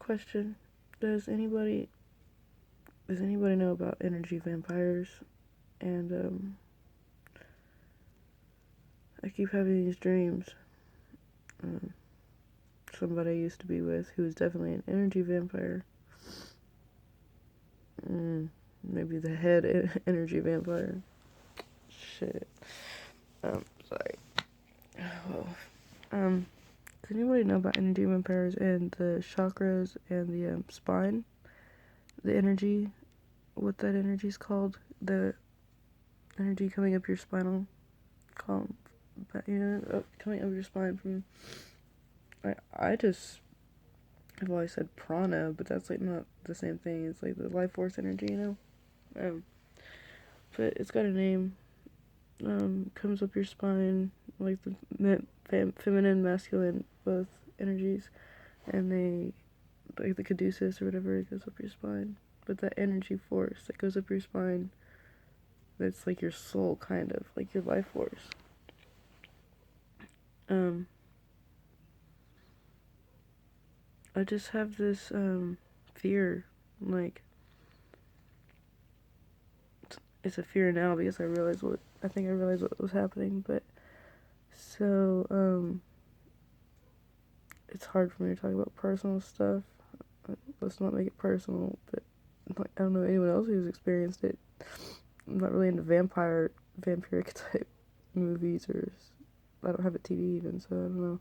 question. Does anybody does anybody know about energy vampires? And I keep having these dreams. Um, Somebody I used to be with who was definitely an energy vampire. Maybe the head energy vampire. Shit. Sorry. Oh. Does anybody know about energy vampires and the chakras and the spine? The energy, what that energy is called? The energy coming up your spinal column, coming up your spine from. I just I've always said prana, but that's like not the same thing. It's like the life force energy, but it's got a name. Comes up your spine, like the feminine, masculine, both energies, and they, like the caduceus or whatever, it goes up your spine. But that energy force that goes up your spine, that's like your soul, kind of like your life force. I just have this fear, like it's a fear now because I think I realized what was happening, but so it's hard for me to talk about personal stuff. Let's not make it personal, but like, I don't know anyone else who's experienced it. I'm not really into vampiric type movies, or I don't have a TV even, so I don't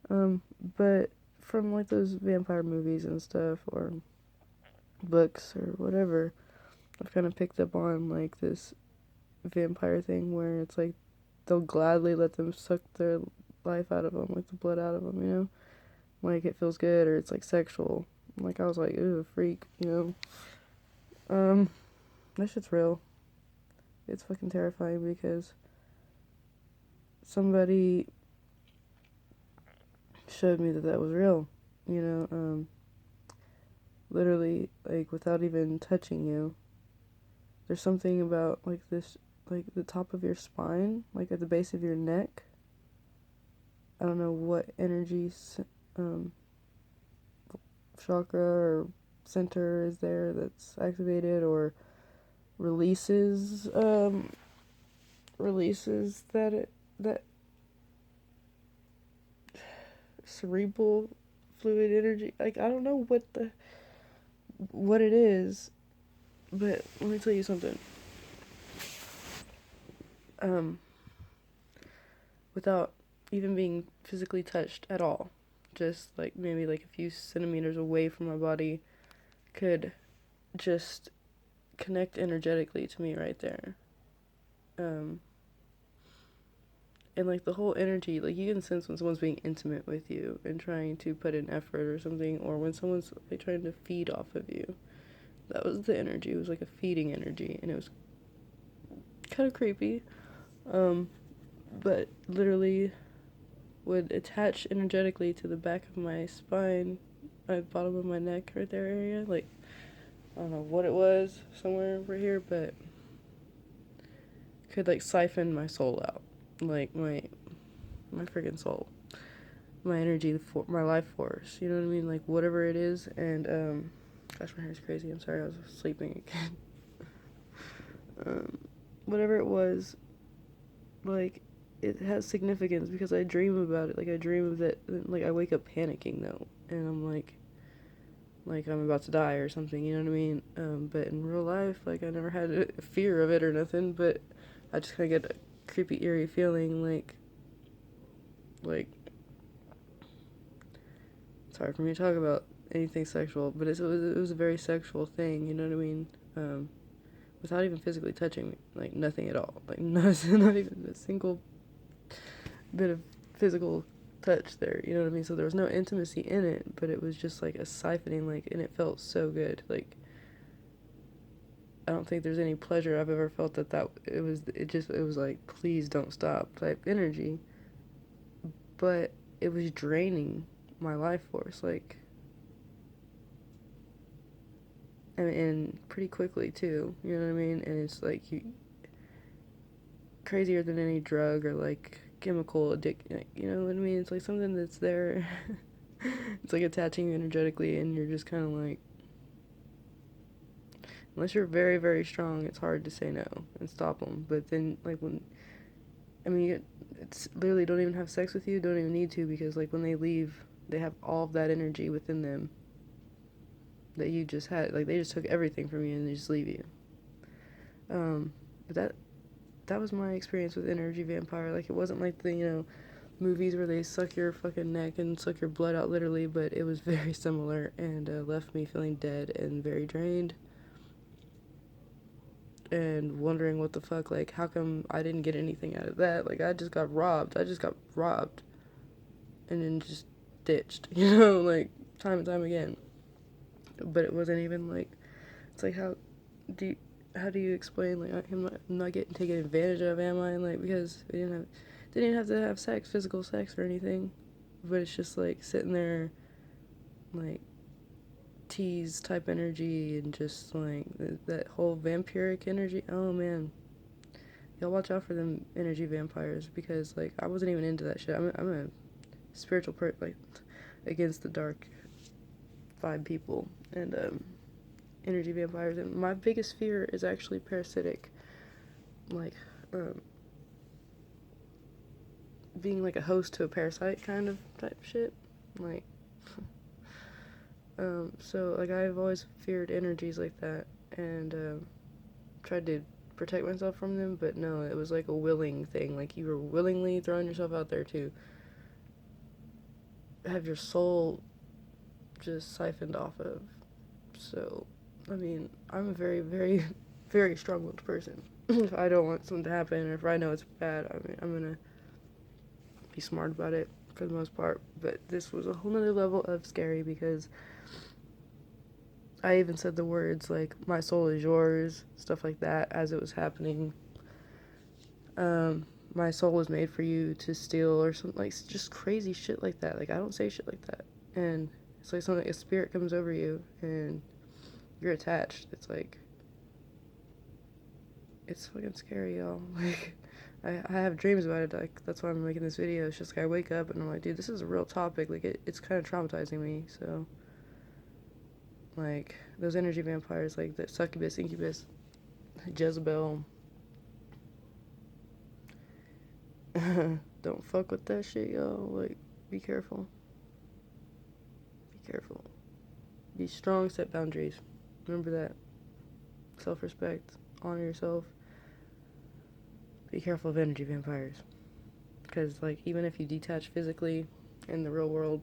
know. But from like those vampire movies and stuff, or books or whatever, I've kind of picked up on like this vampire thing where it's like they'll gladly let them suck their life out of them, like the blood out of them, like it feels good, or it's like sexual. Like I was like, ooh, freak, that shit's real. It's fucking terrifying because somebody showed me that that was real, literally, like without even touching you. There's something about like this, like the top of your spine, like at the base of your neck. I don't know what energy chakra or center is there that's activated or releases that cerebral fluid energy. Like I don't know what it is, but let me tell you something. Without even being physically touched at all, just like maybe like a few centimeters away from my body, could just connect energetically to me right there. And like the whole energy, like you can sense when someone's being intimate with you and trying to put in effort or something, or when someone's like trying to feed off of you. That was the energy. It was like a feeding energy, and it was kind of creepy. But literally would attach energetically to the back of my spine, bottom of my neck, right there area. Like I don't know what it was, somewhere over here, but could like siphon my soul out, like my freaking soul, my energy, my life force. You know what I mean? Like whatever it is, and gosh, my hair's crazy. I'm sorry, I was sleeping again. Whatever it was, like it has significance because I dream about it. Like I dream of that. Like I wake up panicking though, and I'm like I'm about to die or something. You know what I mean? But in real life, like I never had a fear of it or nothing. But I just kind of get a creepy, eerie feeling, like it's hard for me to talk about anything sexual, but it was a very sexual thing. You know what I mean? Without even physically touching me, like nothing at all, like nothing, not even a single bit of physical touch there. You know what I mean? So there was no intimacy in it, but it was just like a siphoning, like, and it felt so good. Like I don't think there's any pleasure I've ever felt it was like please don't stop type energy, but it was draining my life force, like, and pretty quickly too, you know what I mean? And it's like crazier than any drug or like chemical addict, like, you know what I mean? It's like something that's there It's like attaching you energetically, and you're just kind of like, unless you're very, very strong, it's hard to say no and stop them. But then, like, when, I mean, it's literally don't even have sex with you, don't even need to, because, like, when they leave, they have all of that energy within them that you just had. Like, they just took everything from you and they just leave you. But that was my experience with energy vampire. Like, it wasn't like the, movies where they suck your fucking neck and suck your blood out literally, but it was very similar and left me feeling dead and very drained and wondering what the fuck, like, how come I didn't get anything out of that? Like, I just got robbed and then just ditched, like, time and time again. But it wasn't even like, it's like, do you, how do you explain, like, him not getting taken advantage of, am I? And, like, because we didn't even have to have sex, physical sex or anything, but it's just like sitting there, like, tease type energy and just like that whole vampiric energy. Oh man, y'all watch out for them energy vampires, because like I wasn't even into that shit. I'm a spiritual like against the dark vibe people and energy vampires, and my biggest fear is actually parasitic, like being like a host to a parasite kind of type shit, like so like I've always feared energies like that and tried to protect myself from them, but no, it was like a willing thing. Like you were willingly throwing yourself out there to have your soul just siphoned off of. So, I mean, I'm a very, very, very strong-willed person. If I don't want something to happen, or if I know it's bad, I mean, I'm gonna be smart about it for the most part. But this was a whole nother level of scary, because I even said the words like "my soul is yours," stuff like that, as it was happening. My soul was made for you to steal, or something, like just crazy shit like that. Like I don't say shit like that, and it's like something, a spirit comes over you and you're attached. It's like, it's fucking scary, y'all. Like I have dreams about it. Like that's why I'm making this video. It's just like I wake up and I'm like, dude, this is a real topic. Like it's kind of traumatizing me. So like those energy vampires, like the succubus, incubus, Jezebel. Don't fuck with that shit, y'all. Like, be careful. Be careful. Be strong, set boundaries. Remember that. Self-respect. Honor yourself. Be careful of energy vampires. Because, like, even if you detach physically in the real world,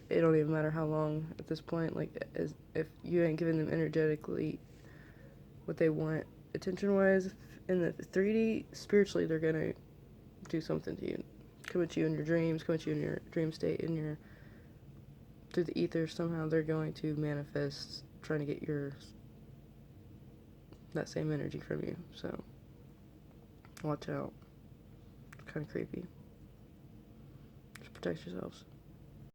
it don't even matter how long at this point. Like, as if you ain't giving them energetically what they want, attention-wise, in the 3D, spiritually, they're gonna do something to you. Come at you in your dreams, come at you in your dream state, through the ether. Somehow they're going to manifest, trying to get that same energy from you. So watch out. It's kind of creepy. Just protect yourselves.